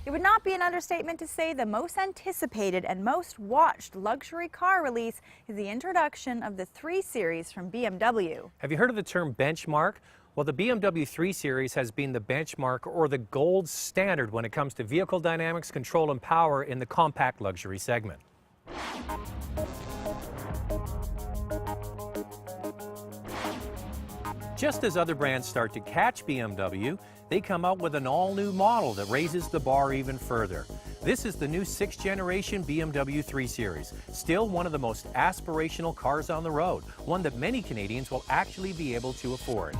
It would not be an understatement to say the most anticipated and most watched luxury car release is the introduction of the 3 Series from BMW. Have you heard of the term benchmark? Well, the BMW 3 Series has been the benchmark or the gold standard when it comes to vehicle dynamics, control, and power in the compact luxury segment. Just as other brands start to catch BMW, they come out with an all-new model that raises the bar even further. This is the new 6th generation BMW 3 Series, still one of the most aspirational cars on the road, one that many Canadians will actually be able to afford.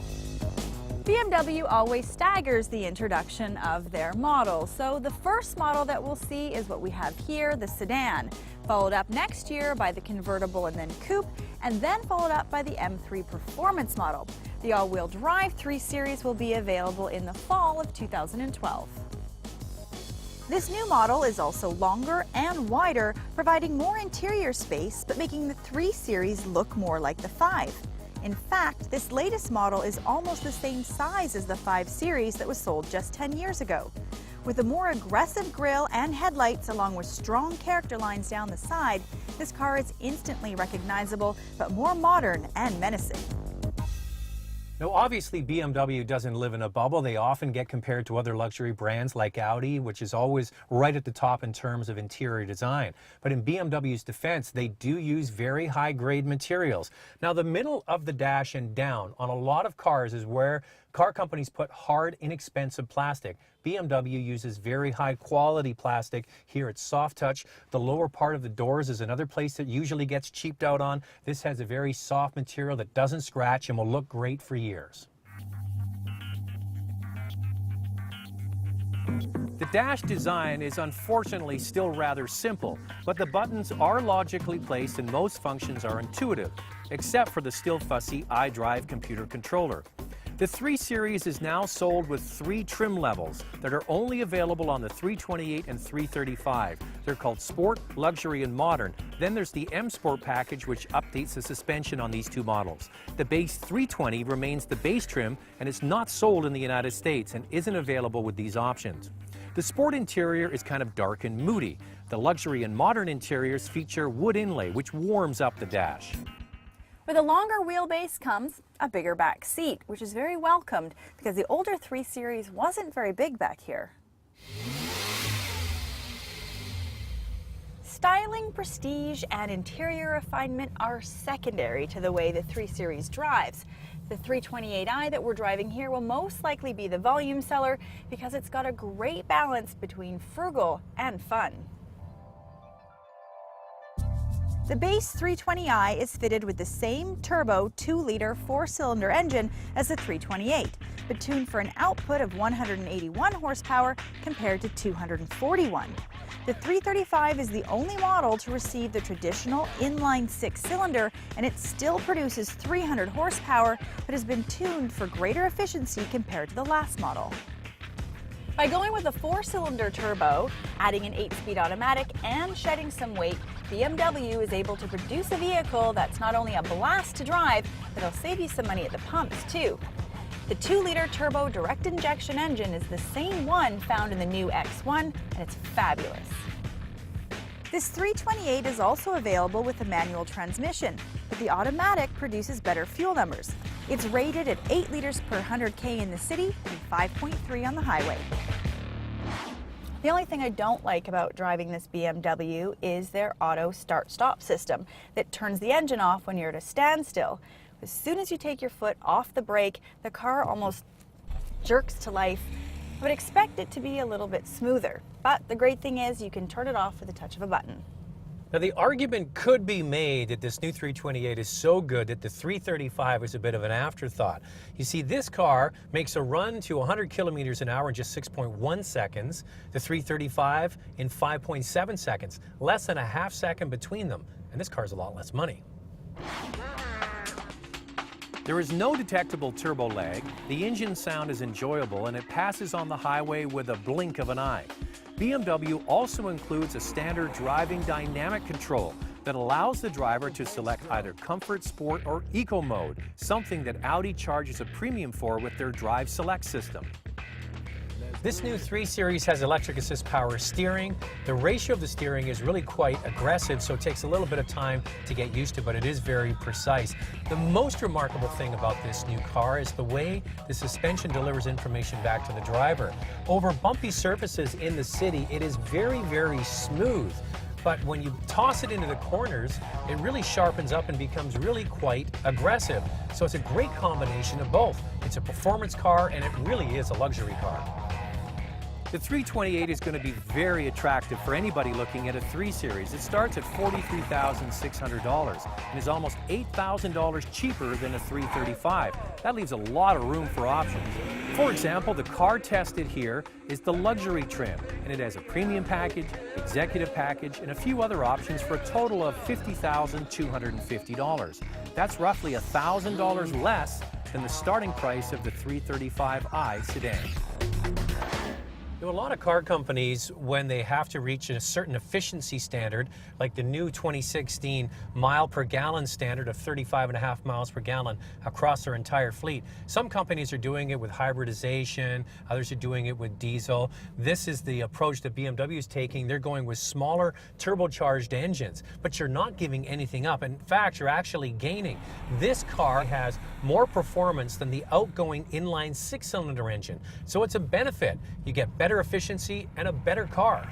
BMW always staggers the introduction of their models, so the first model that we'll see is what we have here, the sedan, followed up next year by the convertible and then coupe, and then followed up by the M3 Performance model. The all-wheel drive 3 Series will be available in the fall of 2012. This new model is also longer and wider, providing more interior space, but making the 3 Series look more like the 5. In fact, this latest model is almost the same size as the 5 Series that was sold just 10 years ago. With a more aggressive grille and headlights along with strong character lines down the side, this car is instantly recognizable, but more modern and menacing. Now, obviously, BMW doesn't live in a bubble. They often get compared to other luxury brands like Audi, which is always right at the top in terms of interior design. But in BMW's defense, they do use very high-grade materials. Now, the middle of the dash and down on a lot of cars is where car companies put hard, inexpensive plastic. BMW uses very high-quality plastic. Here it's soft touch. The lower part of the doors is another place that usually gets cheaped out on. This has a very soft material that doesn't scratch and will look great for years. The dash design is unfortunately still rather simple, but the buttons are logically placed and most functions are intuitive, except for the still fussy iDrive computer controller. The 3 Series is now sold with 3 trim levels that are only available on the 328 and 335. They're called Sport, Luxury, and Modern. Then there's the M Sport package, which updates the suspension on these 2 models. The base 320 remains the base trim and is not sold in the United States and isn't available with these options. The Sport interior is kind of dark and moody. The Luxury and Modern interiors feature wood inlay, which warms up the dash. With a longer wheelbase comes a bigger back seat, which is very welcomed because the older 3 Series wasn't very big back here. Styling, prestige, and interior refinement are secondary to the way the 3 Series drives. The 328i that we're driving here will most likely be the volume seller because it's got a great balance between frugal and fun. The base 320i is fitted with the same turbo 2-liter 4-cylinder engine as the 328, but tuned for an output of 181 horsepower compared to 241. The 335 is the only model to receive the traditional inline 6-cylinder, and it still produces 300 horsepower, but has been tuned for greater efficiency compared to the last model. By going with a 4-cylinder turbo, adding an 8-speed automatic, and shedding some weight, BMW is able to produce a vehicle that's not only a blast to drive, but it'll save you some money at the pumps too. The 2-liter turbo direct injection engine is the same one found in the new X1, and it's fabulous. This 328 is also available with a manual transmission, but the automatic produces better fuel numbers. It's rated at 8 liters per 100K in the city and 5.3 on the highway. The only thing I don't like about driving this BMW is their auto start-stop system that turns the engine off when you're at a standstill. As soon as you take your foot off the brake, the car almost jerks to life. I would expect it to be a little bit smoother, but the great thing is you can turn it off with the touch of a button. Now, the argument could be made that this new 328 is so good that the 335 is a bit of an afterthought. You see, this car makes a run to 100 kilometers an hour in just 6.1 seconds, the 335 in 5.7 seconds, less than a half second between them, and this car's a lot less money. There is no detectable turbo lag, the engine sound is enjoyable, and it passes on the highway with a blink of an eye. BMW also includes a standard driving dynamic control that allows the driver to select either Comfort, Sport, or Eco mode, something that Audi charges a premium for with their Drive Select system. This new 3 Series has electric assist power steering. The ratio of the steering is really quite aggressive, so it takes a little bit of time to get used to, but it is very precise. The most remarkable thing about this new car is the way the suspension delivers information back to the driver. Over bumpy surfaces in the city, it is very, very smooth. But when you toss it into the corners, it really sharpens up and becomes really quite aggressive. So it's a great combination of both. It's a performance car and it really is a luxury car. The 328 is going to be very attractive for anybody looking at a 3 Series. It starts at $43,600 and is almost $8,000 cheaper than a 335. That leaves a lot of room for options. For example, the car tested here is the luxury trim, and it has a premium package, executive package, and a few other options for a total of $50,250. That's roughly $1,000 less than the starting price of the 335i sedan. A lot of car companies, when they have to reach a certain efficiency standard, like the new 2016 mile per gallon standard of 35.5 miles per gallon across their entire fleet, some companies are doing it with hybridization, others are doing it with diesel. This is the approach that BMW is taking. They're going with smaller turbocharged engines, but you're not giving anything up. In fact, you're actually gaining. This car has more performance than the outgoing inline 6-cylinder engine, so it's a benefit. You get better efficiency and a better car.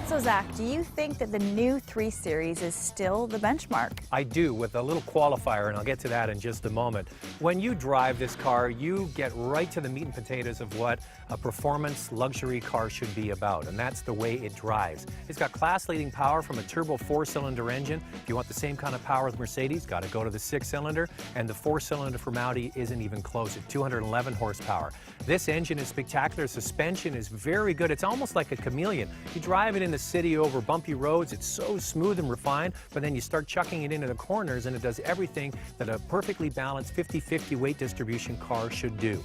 So Zach, do you think that the new 3 Series is still the benchmark? I do, with a little qualifier, and I'll get to that in just a moment. When you drive this car, you get right to the meat and potatoes of what a performance luxury car should be about, and that's the way it drives. It's got class-leading power from a turbo 4-cylinder engine. If you want the same kind of power as Mercedes, got to go to the 6-cylinder, and the 4-cylinder from Audi isn't even close at 211 horsepower. This engine is spectacular. Suspension is very good. It's almost like a chameleon. You drive it in the city over bumpy roads, it's so smooth and refined, but then you start chucking it into the corners and it does everything that a perfectly balanced 50-50 weight distribution car should do.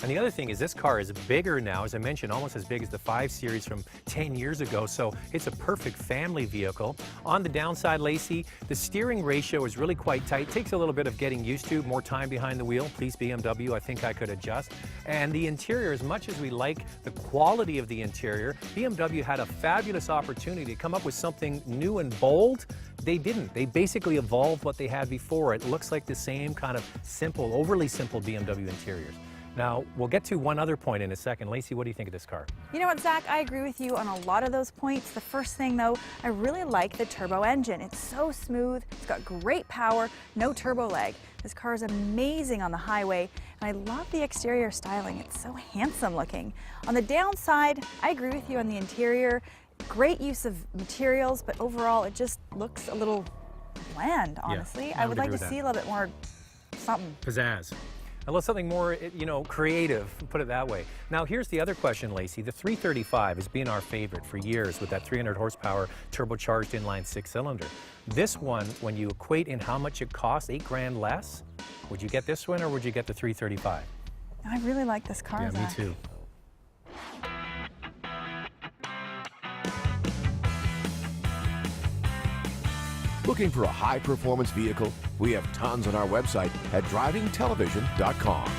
And the other thing is this car is bigger now, as I mentioned, almost as big as the 5 Series from 10 years ago, so it's a perfect family vehicle. On the downside, Lacey, the steering ratio is really quite tight. Takes a little bit of getting used to, more time behind the wheel. Please, BMW, I think I could adjust. And the interior, as much as we like the quality of the interior, BMW had a fabulous opportunity to come up with something new and bold. They didn't. They basically evolved what they had before. It looks like the same kind of simple, overly simple BMW interiors. Now, we'll get to one other point in a second. Lacey, what do you think of this car? You know what, Zach? I agree with you on a lot of those points. The first thing, though, I really like the turbo engine. It's so smooth. It's got great power, no turbo lag. This car is amazing on the highway, and I love the exterior styling. It's so handsome looking. On the downside, I agree with you on the interior. Great use of materials, but overall, it just looks a little bland, honestly. Yeah, I would like to see a little bit more something. Pizzazz. I love something more, creative, put it that way. Now, here's the other question, Lacey. The 335 has been our favorite for years with that 300 horsepower turbocharged inline 6-cylinder. This one, when you equate in how much it costs, $8,000 less, would you get this one or would you get the 335? I really like this car, Yeah, Zach. me too. Looking for a high-performance vehicle? We have tons on our website at drivingtelevision.com.